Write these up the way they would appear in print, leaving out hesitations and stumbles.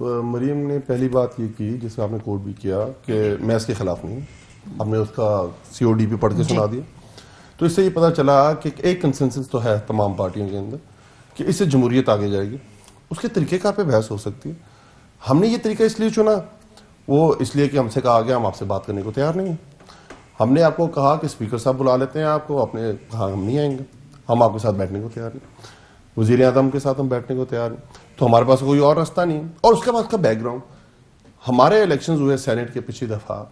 مریم نے پہلی بات یہ کی جس میں آپ نے کوٹ بھی کیا کہ میں اس کے خلاف نہیں ہوں. ہم نے اس کا سی او ڈی بھی پڑھ کے سنا دیا. تو اس سے یہ پتا چلا کہ ایک کنسنسس تو ہے تمام پارٹیوں کے اندر کہ اس سے جمہوریت آگے جائے گی. اس کے طریقے کار پہ بحث ہو سکتی ہے. ہم نے یہ طریقہ اس لیے چنا, وہ اس لیے کہ ہم سے کہا گیا ہم آپ سے بات کرنے کو تیار نہیں ہیں. ہم نے آپ کو کہا کہ اسپیکر صاحب بلا لیتے ہیں آپ کو, اپنے کہا ہم نہیں آئیں گے, ہم آپ کے ساتھ بیٹھنے کو تیار نہیں, وزیر اعظم کے ساتھ ہم بیٹھنے کو تیار نہیں. تو ہمارے پاس کوئی اور راستہ نہیں. اور اس کے بعد کا بیک گراؤنڈ, ہمارے الیکشنز ہوئے سینٹ کے پچھلی دفعہ,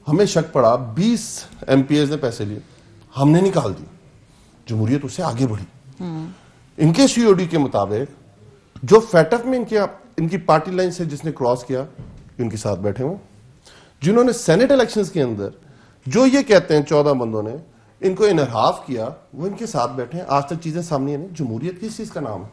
ہمیں شک پڑا 20 ایم پی ایز نے پیسے لیے, ہم نے نکال دی, جمہوریت اس سے آگے بڑھی. ان کے سی او ڈی کے مطابق جو فیٹ اپ میں ان کی پارٹی لائن سے جس نے کراس کیا ان کے ساتھ بیٹھے ہوں, جنہوں نے سینٹ الیکشنز کے اندر جو یہ کہتے ہیں 14 بندوں نے ان کو انحراف کیا وہ ان کے ساتھ بیٹھے ہیں. آج تک چیزیں سامنے ہیں. جمہوریت کس چیز کا نام ہے؟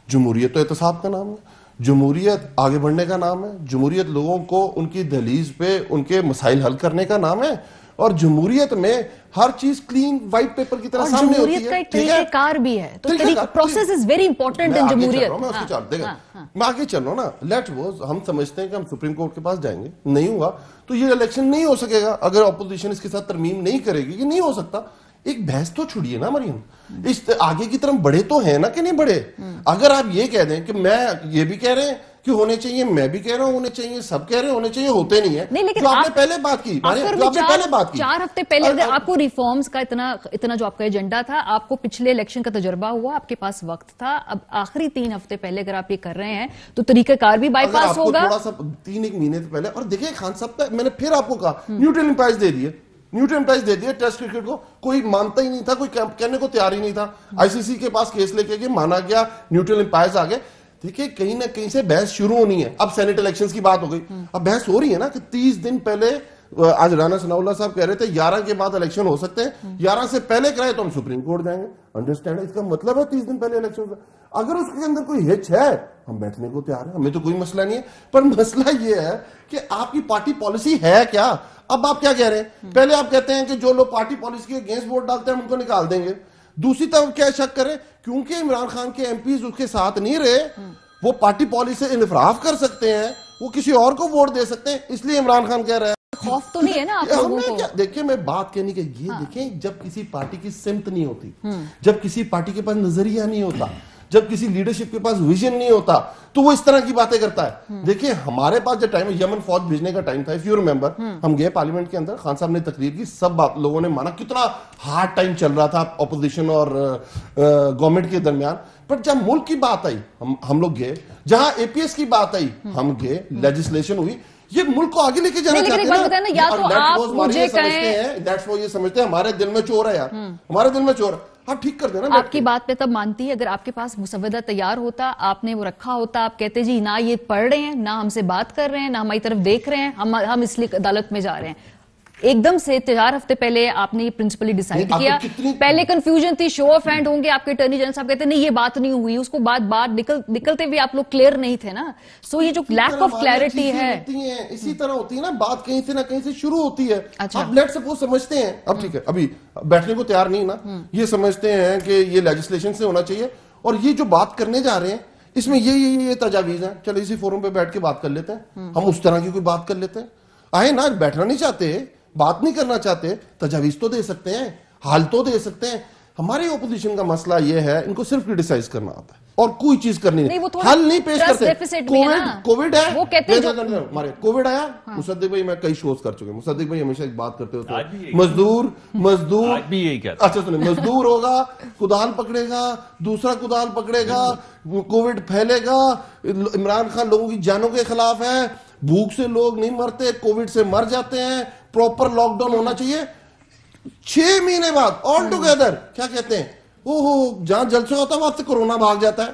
جمہوریت تو احتساب کا نام ہے, جمہوریت آگے بڑھنے کا نام ہے, جمہوریت لوگوں کو ان کی دہلیز پہ ان کے مسائل حل کرنے کا نام ہے, اور جمہوریت میں ہر چیز کلین وائٹ پیپر کی طرح سامنے ہوتی ہے. جمہوریت کا ایک طریقہ کار بھی ہے, تو process is very important in جمہوریت. میں آگے چل رہا ہوں نا. لیٹ ووز ہم سمجھتے ہیں کہ ہم سپریم کورٹ کے پاس جائیں گے, نہیں ہوا تو یہ الیکشن نہیں ہو سکے گا اگر اپوزیشن اس کے ساتھ ترمیم نہیں کرے گی. یہ نہیں ہو سکتا. ایک بحث تو چھڑیے نا مریم, اس آگے کی طرف بڑھے تو ہیں نا کہ نہیں بڑھے. اگر آپ یہ کہہ دیں کہ میں یہ بھی کہہ رہے ہیں کہ ہونے چاہیے, میں بھی کہہ رہا ہوں ہونے چاہیے, سب کہہ رہے ہیں ہونے چاہیے, ہوتے نہیں ہیں. جو آپ نے پہلے بات کی, 4 ہفتے پہلے اگر آپ کو ریفارمز کا اتنا جو آپ کا ایجنڈا تھا, آپ کو پچھلے الیکشن کا تجربہ ہوا, آپ کے پاس وقت تھا, اب آخری 3 ہفتے پہلے اگر آپ یہ کر رہے ہیں تو طریقہ کار بھی بائی پاس ہوگا. تھوڑا سا 3 مہینے پہلے, اور دیکھیں خان صاحب میں نے پھر آپ کو کہا نیوٹرل امپائز دے دیے, ٹیسٹ کرکٹ کو کوئی مانتا ہی نہیں تھا, کوئی کہنے کو تیار ہی نہیں تھا. آئی سی سی کے پاس کیس لے کے مانا گیا, نیوٹرل امپائرز آگے. دیکھیں کہیں نہ کہیں سے بحث شروع ہونی ہے. اب سینٹ الیکشنز کی بات ہو گئی, اب بحث ہو رہی ہے نا کہ 30 دن پہلے, آج رانا ثناء اللہ صاحب کہہ رہے تھے 11 کے بعد الیکشن ہو سکتے ہیں, 11 سے پہلے کرائے تو ہم سپریم کورٹ جائیں گے. انڈرسٹینڈ, اس کا مطلب ہے 30 دن پہلے الیکشن. اگر اس کے اندر کوئی ہچ ہے ہم بیٹھنے کو تیار ہیں, ہمیں تو کوئی مسئلہ نہیں ہے. پر مسئلہ یہ ہے کہ آپ کی پارٹی پالیسی ہے کیا. اب آپ کیا کہہ رہے ہیں؟ پہلے آپ کہتے ہیں کہ جو لوگ پارٹی پالیسی کے اگینسٹ ووٹ ڈالتے ہیں ہم ان کو نکال دیں گے. دوسری طرف کیا شک کریں کیونکہ عمران خان کے ایم پیز اس کے ساتھ نہیں رہے, وہ پارٹی پالیسی سے انحراف کر سکتے ہیں, وہ کسی اور کو ووٹ دے سکتے ہیں, اس لیے عمران خان کہہ رہا ہے. خوف تو نہیں ہے نا آپ لوگوں کو. دیکھیں میں بات کہنے کے یہ دیکھیں, جب کسی پارٹی کی سمت نہیں ہوتی, جب کسی پارٹی کے پاس نظریہ نہیں ہوتا, جب کسی لیڈرشپ کے پاس ویژن نہیں ہوتا, تو وہ اس طرح کی باتیں کرتا ہے. دیکھیں ہمارے پاس جو ٹائم یمن فوج بھیجنے کا ٹائم تھا, اف یو ریمبر, ہم گئے پارلیمنٹ کے اندر, خان صاحب نے تقریر کی, سب لوگوں نے مانا کتنا ہارڈ ٹائم چل رہا تھا اپوزیشن اور گورنمنٹ کے درمیان. پر جب ملک کی بات آئی ہم لوگ گئے, جہاں اے پی ایس کی بات آئی ہم گئے, لیجسلیشن ہوئی, یہ ملک کو آگے لے کے جانا چاہتے ہیں. یا تو آپ مجھے کہیں یہ سمجھتے ہیں ہمارے دل میں چور ہے یار, ہمارے دل میں چور ہے, آپ ٹھیک کر دینا. آپ کی بات پہ تب مانتی ہے اگر آپ کے پاس مسودہ تیار ہوتا, آپ نے وہ رکھا ہوتا, آپ کہتے جی نہ یہ پڑھ رہے ہیں, نہ ہم سے بات کر رہے ہیں, نہ ہماری طرف دیکھ رہے ہیں, ہم اس لیے عدالت میں جا رہے ہیں. ایک دم سے 4 ہفتے پہلے آپ نے یہ پرنسپلی ڈیسائیڈ کیا. پہلے کنفیوژن تھی, شو آف ہینڈ ہوں گے, آپ کے اٹارنی جنرل صاحب کہتے ہیں نہیں یہ بات نہیں ہوئی, اس کو بات نکلتے بھی آپ لوگ کلیئر نہیں تھے نا. سو یہ جو لیک آف کلیئرٹی ہے اسی طرح ہوتی ہے نا, بات کہیں سے نہ کہیں سے شروع ہوتی ہے. آپ لیٹ سپوز سمجھتے ہیں, اب ٹھیک ہے ابھی بیٹھنے کو تیار نہیں نا, یہ سمجھتے ہیں کہ یہ لیجسلیشن سے ہونا چاہیے, اور یہ جو بات کرنے جا رہے ہیں اس میں یہ تجاویز ہیں, چلو اسی فورم پہ بیٹھ کے بات کر لیتے ہیں, ہم اس طرح کی کوئی بات کر لیتے ہیں. آئے نا, بیٹھنا نہیں چاہتے, بات نہیں کرنا چاہتے, تجاویز تو دے سکتے ہیں, حال تو دے سکتے ہیں. ہماری اپوزیشن کا مسئلہ یہ ہے ان کو صرف کرٹیسائز کرنا آتا ہے اور کوئی چیز کرنی نہیں, حل نہیں پیش کرتے. کووڈ ہے, کووڈ آیا, مصدق بھائی میں کئی شوز کر چکے, مصدق بھائی ہمیشہ ایک بات کرتے ہوتے ہیں, مزدور اچھا سنیں, مزدور ہوگا, کدال پکڑے گا, دوسرا کدال پکڑے گا, کووڈ پھیلے گا, عمران خان لوگوں کی جانوں کے خلاف ہے, بھوک سے لوگ نہیں مرتے, کووڈ سے مر جاتے ہیں, پراپر لاک ڈاؤن ہونا چاہیے. 6 مہینے بعد آل ٹوگیدر کیا کہتے ہیں, جہاں جلسہ ہوتا ہے وہاں سے کورونا بھاگ جاتا ہے.